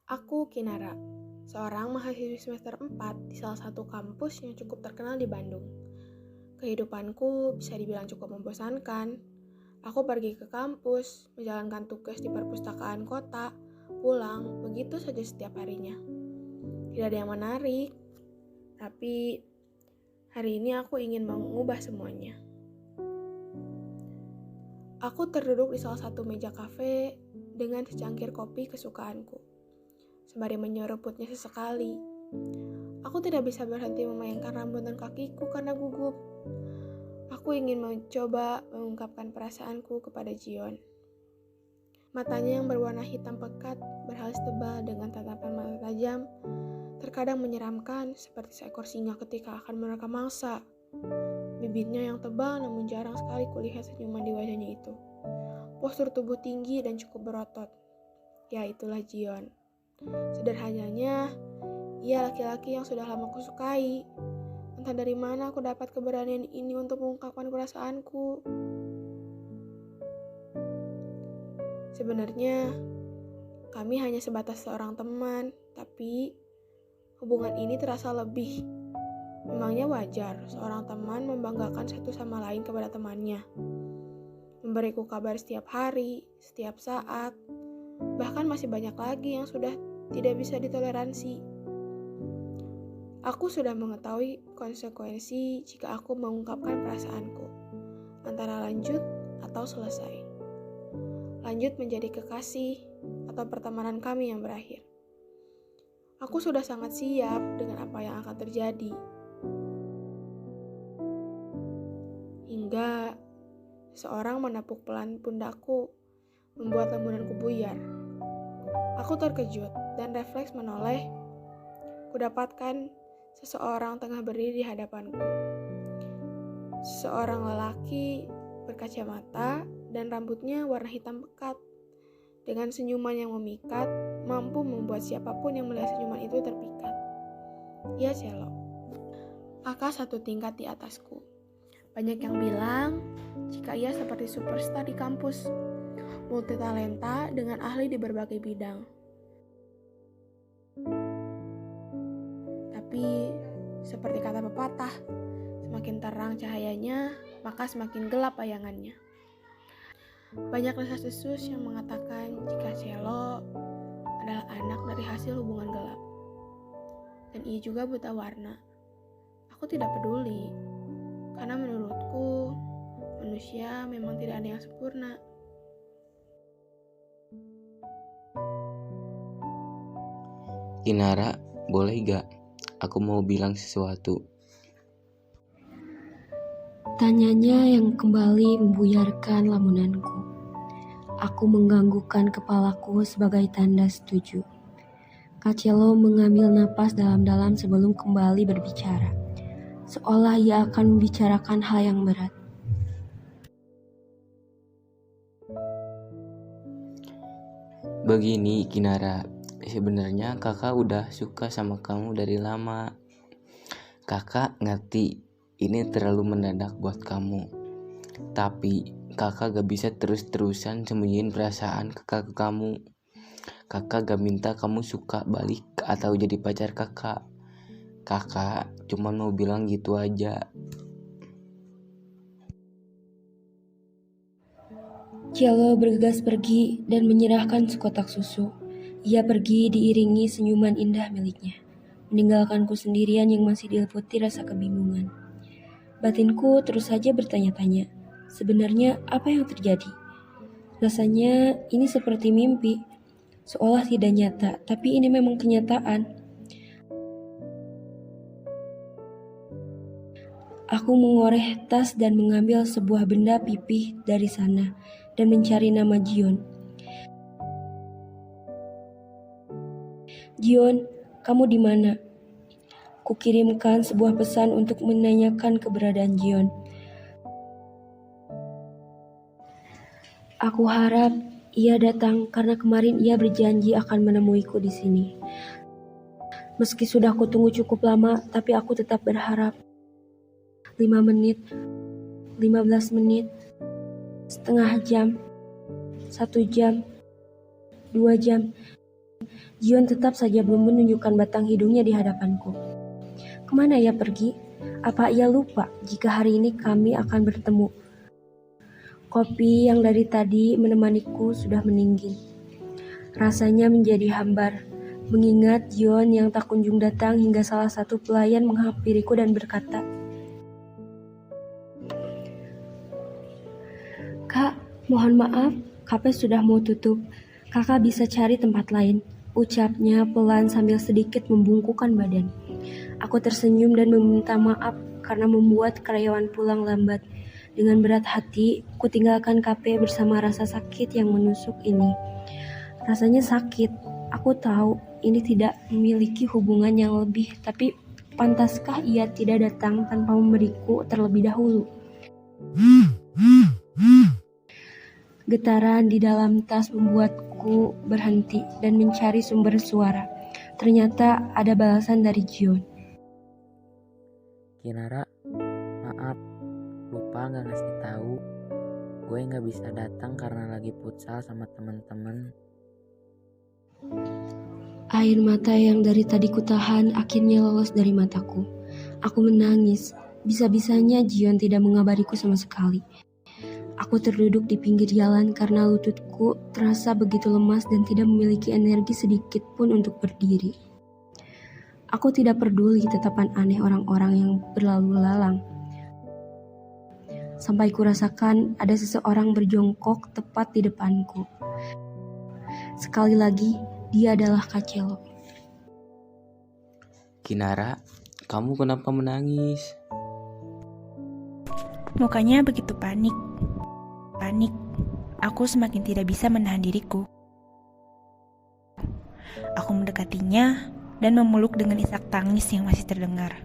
Aku Kinara, seorang mahasiswi semester 4 di salah satu kampus yang cukup terkenal di Bandung. Kehidupanku bisa dibilang cukup membosankan. Aku pergi ke kampus, menjalankan tugas di perpustakaan kota, pulang, begitu saja setiap harinya. Tidak ada yang menarik, tapi hari ini aku ingin mengubah semuanya. Aku terduduk di salah satu meja kafe dengan secangkir kopi kesukaanku. Sembari menyeruputnya sesekali. Aku tidak bisa berhenti memainkan rambut dan kakiku karena gugup. Aku ingin mencoba mengungkapkan perasaanku kepada Jion. Matanya yang berwarna hitam pekat, beralis tebal dengan tatapan mata tajam, terkadang menyeramkan seperti seekor singa ketika akan menerkam mangsa. Bibirnya yang tebal namun jarang sekali kulihat senyuman di wajahnya itu. Postur tubuh tinggi dan cukup berotot. Ya, itulah Jion. Sederhananya, ia laki-laki yang sudah lama kusukai. Entah dari mana aku dapat keberanian ini untuk mengungkapkan perasaanku. Sebenarnya, kami hanya sebatas seorang teman, tapi hubungan ini terasa lebih. Memangnya wajar seorang teman membanggakan satu sama lain kepada temannya. Memberiku kabar setiap hari, setiap saat. Bahkan masih banyak lagi yang sudah tidak bisa ditoleransi. Aku sudah mengetahui konsekuensi jika aku mengungkapkan perasaanku, antara lanjut atau selesai. Lanjut menjadi kekasih atau pertemanan kami yang berakhir. Aku sudah sangat siap dengan apa yang akan terjadi. Hingga seorang menepuk pelan pundakku, membuat lemburanku buyar. Aku terkejut dan refleks menoleh. Kudapatkan seseorang tengah berdiri di hadapanku. Seorang lelaki berkacamata dan rambutnya warna hitam pekat. Dengan senyuman yang memikat, mampu membuat siapapun yang melihat senyuman itu terpikat. Ia Celo, kakak satu tingkat di atasku. Banyak yang bilang jika ia seperti superstar di kampus, multitalenta dengan ahli di berbagai bidang. Tapi seperti kata pepatah, semakin terang cahayanya, maka semakin gelap bayangannya. Banyak desas-desus yang mengatakan jika Celo adalah anak dari hasil hubungan gelap. Dan ia juga buta warna. Aku tidak peduli, karena menurutku manusia memang tidak ada yang sempurna. Inara, boleh gak? Aku mau bilang sesuatu. Tanyanya yang kembali membuyarkan lamunanku. Aku mengganggukan kepalaku sebagai tanda setuju. Kak Celo mengambil napas dalam-dalam sebelum kembali berbicara. Seolah ia akan membicarakan hal yang berat. Begini, Kinara. Sebenarnya kakak udah suka sama kamu dari lama. Kakak ngerti ini terlalu mendadak buat kamu. Tapi kakak gak bisa terus-terusan sembunyiin perasaan kakak ke kamu. Kakak gak minta kamu suka balik atau jadi pacar kakak. Kakak cuma mau bilang gitu aja. Celo bergegas pergi dan menyerahkan sekotak susu. Ia pergi diiringi senyuman indah miliknya, meninggalkanku sendirian yang masih diliputi rasa kebingungan. Batinku terus saja bertanya-tanya, sebenarnya apa yang terjadi? Rasanya ini seperti mimpi, seolah tidak nyata, tapi ini memang kenyataan. Aku mengoreh tas dan mengambil sebuah benda pipih dari sana dan mencari nama Jion. Jion, kamu di mana? Kukirimkan sebuah pesan untuk menanyakan keberadaan Jion. Aku harap ia datang karena kemarin ia berjanji akan menemuiku di sini. Meski sudah kutunggu cukup lama, tapi aku tetap berharap. 5 menit, 15 menit, setengah jam, 1 jam, 2 jam. Jion tetap saja belum menunjukkan batang hidungnya di hadapanku. Kemana ia pergi? Apa ia lupa jika hari ini kami akan bertemu? Kopi yang dari tadi menemaniku sudah meninggi. Rasanya menjadi hambar, mengingat Jion yang tak kunjung datang hingga salah satu pelayan menghampiriku dan berkata, "Kak, mohon maaf, kafe sudah mau tutup. Kakak bisa cari tempat lain," ucapnya pelan sambil sedikit membungkukkan badan. Aku tersenyum dan meminta maaf karena membuat karyawan pulang lambat. Dengan berat hati, ku tinggalkan kafe bersama rasa sakit yang menusuk ini. Rasanya sakit. Aku tahu ini tidak memiliki hubungan yang lebih, tapi pantaskah ia tidak datang tanpa memberiku terlebih dahulu? Getaran di dalam tas membuatku berhenti dan mencari sumber suara. Ternyata ada balasan dari Jion. Kinara, maaf, lupa nggak ngasih tahu. Gue nggak bisa datang karena lagi futsal sama teman-teman. Air mata yang dari tadi kutahan akhirnya lolos dari mataku. Aku menangis. Bisa-bisanya Jion tidak mengabariku sama sekali. Aku terduduk di pinggir jalan karena lututku terasa begitu lemas dan tidak memiliki energi sedikit pun untuk berdiri. Aku tidak peduli tatapan aneh orang-orang yang berlalu lalang. Sampai kurasakan ada seseorang berjongkok tepat di depanku. Sekali lagi, dia adalah Kacelo. Kinara, kamu kenapa menangis? Mukanya begitu panik. Aku semakin tidak bisa menahan diriku. Aku mendekatinya dan memeluk dengan isak tangis yang masih terdengar.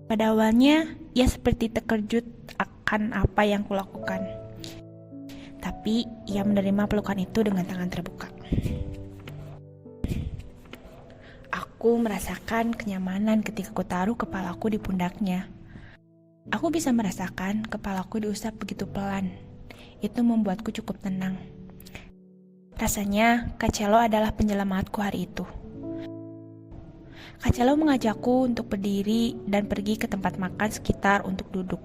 Pada awalnya, ia seperti terkejut akan apa yang kulakukan. Tapi, ia menerima pelukan itu dengan tangan terbuka. Aku merasakan kenyamanan ketika kutaruh kepalaku di pundaknya. Aku bisa merasakan kepalaku diusap begitu pelan. Itu membuatku cukup tenang. Rasanya Kacelo adalah penyelamatku hari itu. Kacelo mengajakku untuk berdiri dan pergi ke tempat makan sekitar untuk duduk.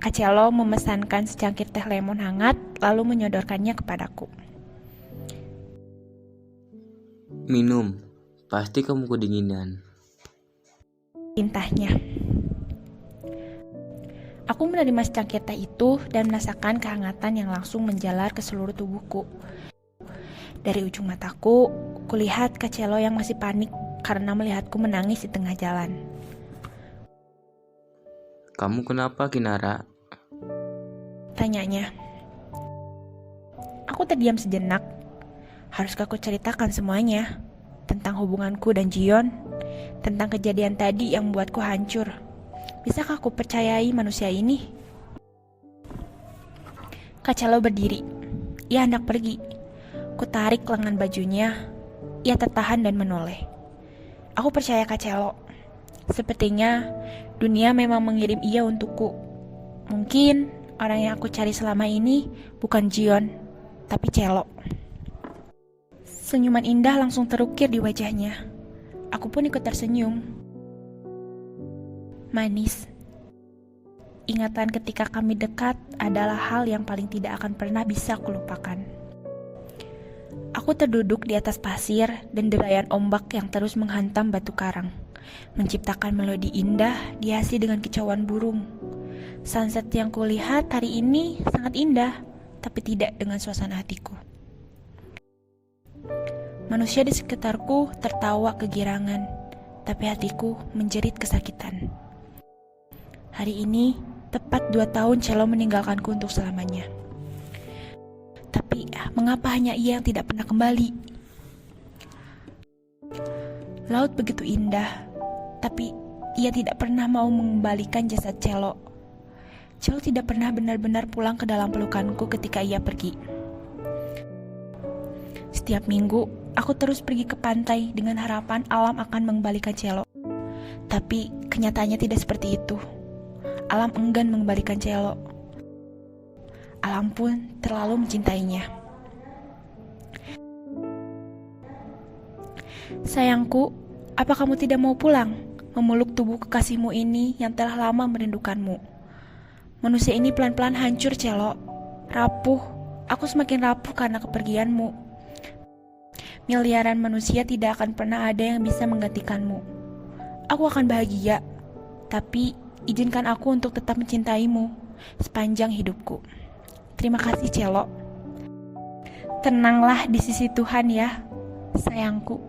Kacelo memesankan secangkir teh lemon hangat lalu menyodorkannya kepadaku. Minum, pasti kamu kedinginan. Tintahnya. Aku menerima secangkir teh itu dan merasakan kehangatan yang langsung menjalar ke seluruh tubuhku. Dari ujung mataku, kulihat Kacelo yang masih panik karena melihatku menangis di tengah jalan. Kamu kenapa, Kinara? Tanyanya. Aku terdiam sejenak. Haruskah aku ceritakan semuanya? Tentang hubunganku dan Jion? Tentang kejadian tadi yang membuatku hancur? Bisakah aku percayai manusia ini? Kacelo berdiri. Ia hendak pergi. Kutarik lengan bajunya. Ia tertahan dan menoleh. Aku percaya Kacelo. Sepertinya dunia memang mengirim ia untukku. Mungkin orang yang aku cari selama ini bukan Jion, tapi Celo. Senyuman indah langsung terukir di wajahnya. Aku pun ikut tersenyum. Manis. Ingatan ketika kami dekat adalah hal yang paling tidak akan pernah bisa kulupakan. Aku terduduk di atas pasir dan derayan ombak yang terus menghantam batu karang, menciptakan melodi indah dihiasi dengan kicauan burung. Sunset yang kulihat hari ini sangat indah, tapi tidak dengan suasana hatiku. Manusia di sekitarku tertawa kegirangan, tapi hatiku menjerit kesakitan. Hari ini, tepat 2 tahun Celo meninggalkanku untuk selamanya. Tapi, mengapa hanya ia yang tidak pernah kembali? Laut begitu indah, tapi ia tidak pernah mau mengembalikan jasad Celo. Celo tidak pernah benar-benar pulang ke dalam pelukanku ketika ia pergi. Setiap minggu, aku terus pergi ke pantai dengan harapan alam akan mengembalikan Celo. Tapi kenyataannya tidak seperti itu. Alam enggan mengembalikan Celo. Alam pun terlalu mencintainya. Sayangku, apa kamu tidak mau pulang, memeluk tubuh kekasihmu ini yang telah lama merindukanmu? Manusia ini pelan-pelan hancur, Celo. Rapuh, aku semakin rapuh karena kepergianmu. Miliaran manusia tidak akan pernah ada yang bisa menggantikanmu. Aku akan bahagia, tapi izinkan aku untuk tetap mencintaimu sepanjang hidupku. Terima kasih, Celo. Tenanglah di sisi Tuhan ya, sayangku.